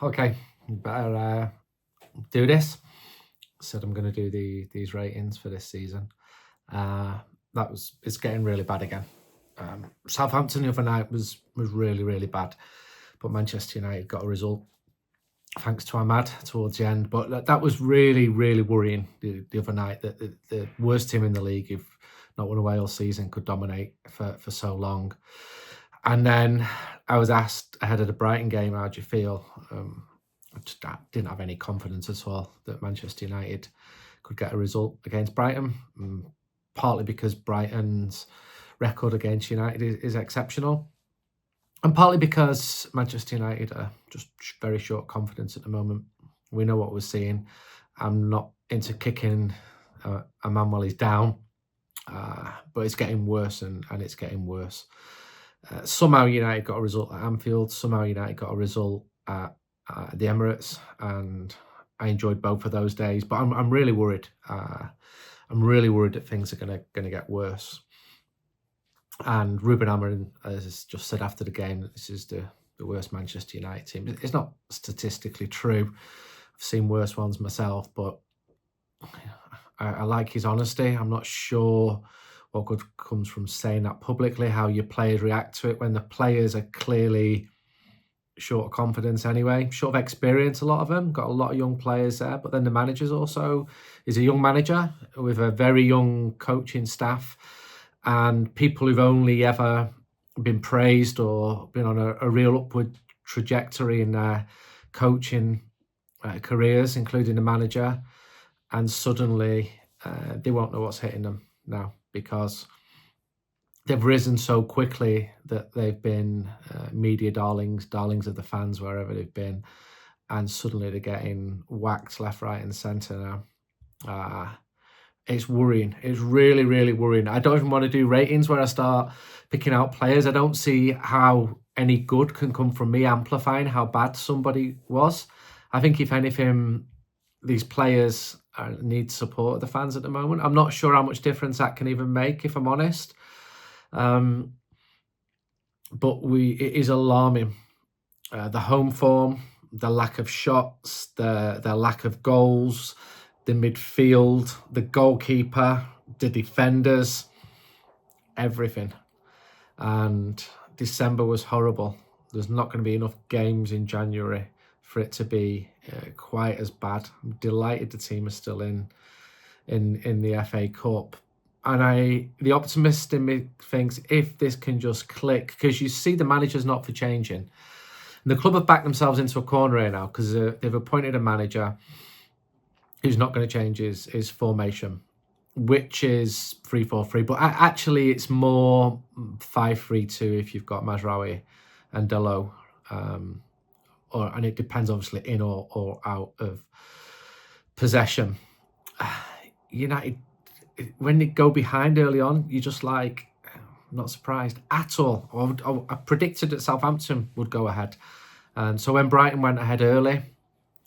Okay, better do this. Said I'm going to do these ratings for this season. It's getting really bad again. Southampton the other night was really bad, but Manchester United got a result thanks to Ahmad towards the end. But that was really worrying the other night, that the worst team in the league, if not won away all season, could dominate for so long. And then I was asked ahead of the Brighton game, how do you feel? I didn't have any confidence at all that Manchester United could get a result against Brighton, partly because Brighton's record against United is exceptional, and partly because Manchester United are just very short confidence at the moment. We know what we're seeing. I'm not into kicking a man while he's down, but it's getting worse and it's getting worse. Somehow United got a result at Anfield. Somehow United got a result at the Emirates, and I enjoyed both of those days. But I'm really worried. I'm really worried that things are gonna get worse. And Ruben Amorim has just said after the game that this is the worst Manchester United team. It's not statistically true. I've seen worse ones myself, but I like his honesty. I'm not sure what good comes from saying that publicly, how your players react to it when the players are clearly short of confidence anyway, short of experience, a lot of them. Got a lot of young players there, but then the manager's also is a young manager with a very young coaching staff and people who've only ever been praised or been on a real upward trajectory in their coaching careers, including the manager, and suddenly they won't know what's hitting them now because they've risen so quickly that they've been media darlings of the fans wherever they've been, and suddenly they're getting whacked left, right, and centre now. It's worrying. It's really worrying. I don't even want to do ratings where I start picking out players. I don't see how any good can come from me amplifying how bad somebody was. I think if anything, these players need support of the fans at the moment. I'm not sure how much difference that can even make, if I'm honest. But it is alarming. The home form, the lack of shots, the lack of goals, the midfield, the goalkeeper, the defenders, everything. And December was horrible. There's not going to be enough games in January for it to be quite as bad. I'm delighted the team is still in the FA Cup. And the optimist in me thinks if this can just click, because you see the manager's not for changing. And the club have backed themselves into a corner here now because they've appointed a manager who's not going to change his formation, which is 3-4-3. But actually, it's more 5-3-2 if you've got Mazraoui and Dalot. And it depends, obviously, in or out of possession. United, when they go behind early on, you're just like, I'm not surprised at all. I predicted that Southampton would go ahead. And so when Brighton went ahead early,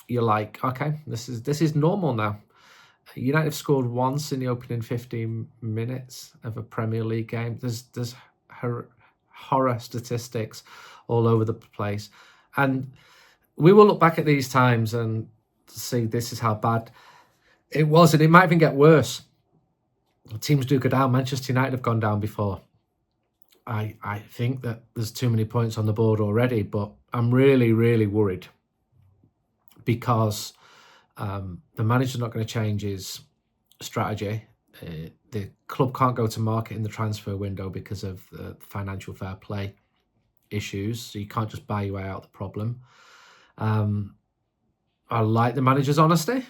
you're like, okay, this is normal now. United have scored once in the opening 15 minutes of a Premier League game. There's horror statistics all over the place. And we will look back at these times and see this is how bad it was. And it might even get worse. Teams do go down. Manchester United have gone down before. I think that there's too many points on the board already, but I'm really worried because the manager's not going to change his strategy. The club can't go to market in the transfer window because of financial fair play issues, so you can't just buy your way out of the problem. I like the manager's honesty.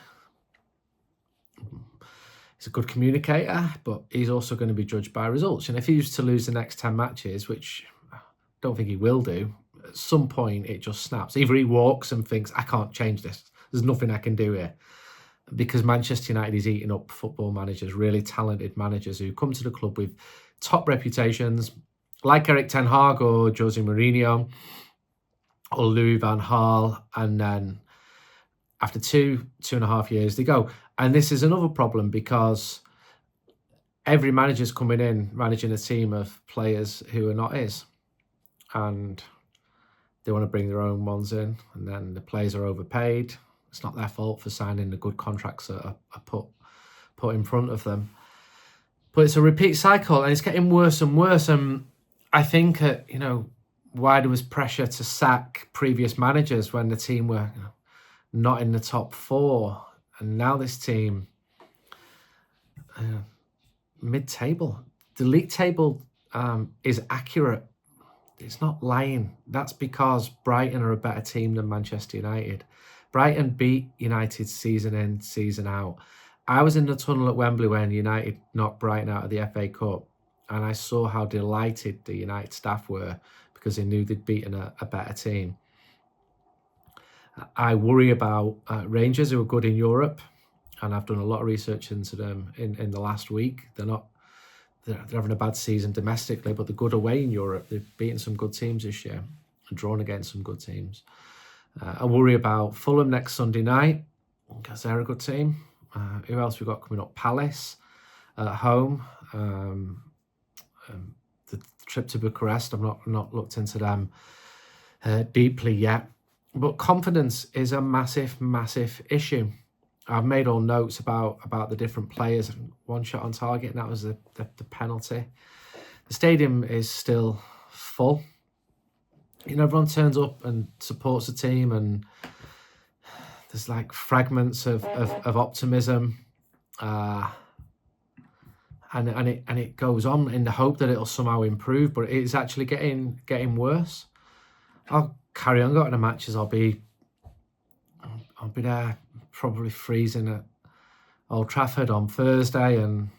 He's a good communicator, but he's also going to be judged by results. And if he was to lose the next 10 matches, which I don't think he will do, at some point it just snaps. Either he walks and thinks, I can't change this. There's nothing I can do here. Because Manchester United is eating up football managers, really talented managers who come to the club with top reputations, like Erik ten Hag or Jose Mourinho or Louis van Gaal, and then after 2.5 years, they go. And this is another problem because every manager's coming in managing a team of players who are not his. And They want to bring their own ones in, and then the players are overpaid. It's not their fault for signing the good contracts that are put in front of them. But it's a repeat cycle, and it's getting worse and worse. And I think, why there was pressure to sack previous managers when the team were not in the top four, and now this team mid-table. The league table is accurate. It's not lying. That's because Brighton are a better team than Manchester United. Brighton beat United season in, season out. I was in the tunnel at Wembley when United knocked Brighton out of the FA Cup, and I saw how delighted the United staff were because they knew they'd beaten a better team. I worry about Rangers, who are good in Europe, and I've done a lot of research into them in the last week. They're having a bad season domestically, but they're good away in Europe. They've beaten some good teams this year and drawn against some good teams. I worry about Fulham next Sunday night because they're a good team. Who else we've got coming up? Palace at home. The trip to Bucharest, I've not looked into them deeply yet. But confidence is a massive, massive issue. I've made all notes about the different players and one shot on target, and that was the penalty. The stadium is still full. Everyone turns up and supports the team, and there's like fragments of optimism, and it goes on in the hope that it'll somehow improve, but it's actually getting worse. I'll carry on going to matches. I'll be there, probably freezing at Old Trafford on Thursday, and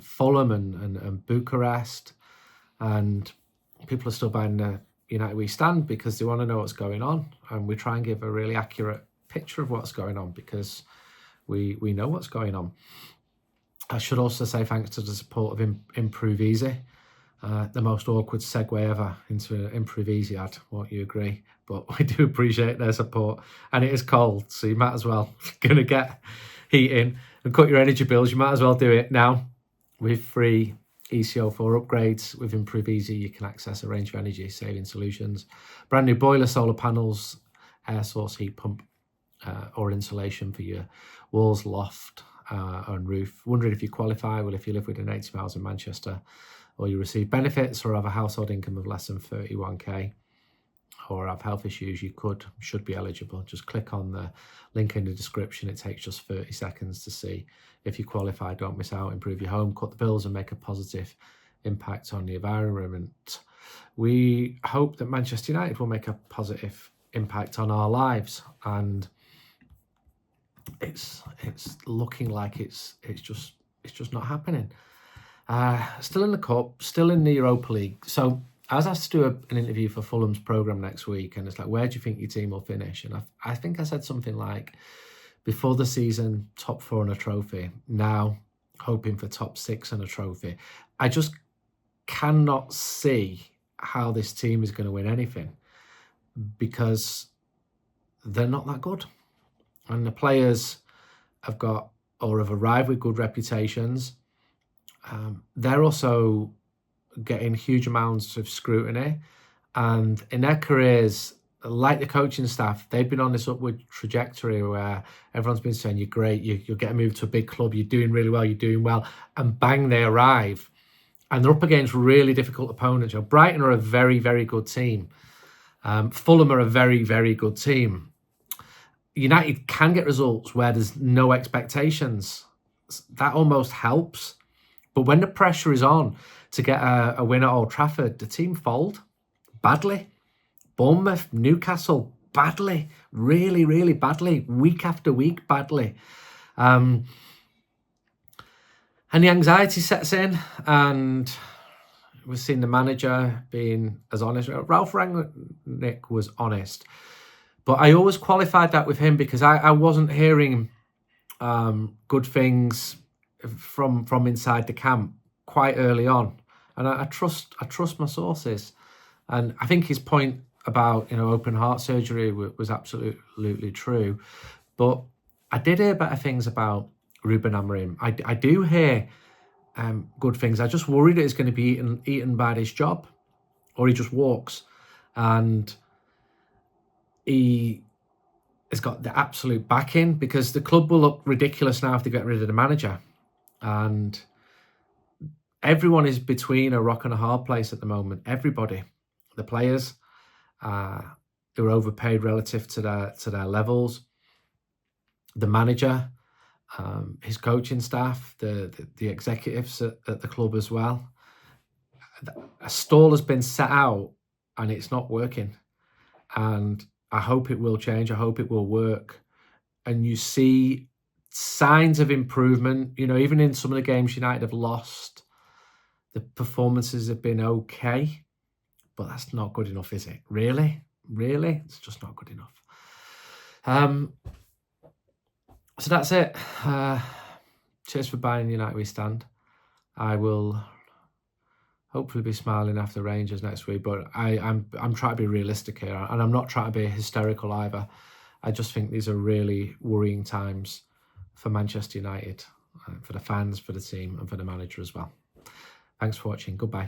Fulham and Bucharest, and people are still buying the United We Stand because they want to know what's going on, and we try and give a really accurate picture of what's going on because we know what's going on. I should also say thanks to the support of Improve Easy. The most awkward segue ever into an Improve Easy ad, won't you agree? But we do appreciate their support, and it is cold, so you might as well, if you're going to get heating and cut your energy bills, you might as well do it now. With free ECO4 upgrades with Improve Easy, you can access a range of energy saving solutions. Brand new boiler, solar panels, air source heat pump, or insulation for your walls, loft, and roof. Wondering if you qualify? Well, if you live within 80 miles of Manchester, or you receive benefits or have a household income of less than 31k, or have health issues, you should be eligible. Just click on the link in the description. It takes just 30 seconds to see if you qualify. Don't miss out. Improve your home, cut the bills, and make a positive impact on the environment. We hope that Manchester United will make a positive impact on our lives, and it's looking like it's just not happening. Still in the Cup, still in the Europa League. So I was asked to do an interview for Fulham's programme next week, and it's like, where do you think your team will finish? And I think I said something like, before the season, top 4 and a trophy. Now, hoping for top 6 and a trophy. I just cannot see how this team is going to win anything because they're not that good. And the players have arrived with good reputations. They're also getting huge amounts of scrutiny, and in their careers, like the coaching staff, they've been on this upward trajectory where everyone's been saying you're great, you're getting moved to a big club, you're doing really well, you're doing well, and bang, they arrive, and they're up against really difficult opponents. Brighton are a very, very good team. Fulham are a very, very good team. United can get results where there's no expectations. That almost helps. But when the pressure is on to get a win at Old Trafford, the team fold badly. Bournemouth, Newcastle, badly. Really, really badly. Week after week, badly. And the anxiety sets in, and we've seen the manager being as honest. Ralph Rangnick was honest. But I always qualified that with him because I wasn't hearing good things from inside the camp quite early on, and I trust my sources. And I think his point about open heart surgery was absolutely true, but I did hear better things about Ruben Amorim. I do hear good things. I just worry that he's going to be eaten by this job, or he just walks. And he has got the absolute backing, because the club will look ridiculous now if they get rid of the manager. And everyone is between a rock and a hard place at the moment. Everybody, the players who are overpaid relative to their levels, the manager, his coaching staff, the executives at the club as well. A stall has been set out and it's not working. And I hope it will change. I hope it will work. And you see signs of improvement. You know, even in some of the games United have lost, the performances have been okay. But that's not good enough, is it? Really? Really? It's just not good enough. So that's it. Cheers for buying United We Stand. I will hopefully be smiling after Rangers next week, but I'm trying to be realistic here, and I'm not trying to be hysterical either. I just think these are really worrying times for Manchester United, for the fans, for the team, and for the manager as well. Thanks for watching. Goodbye.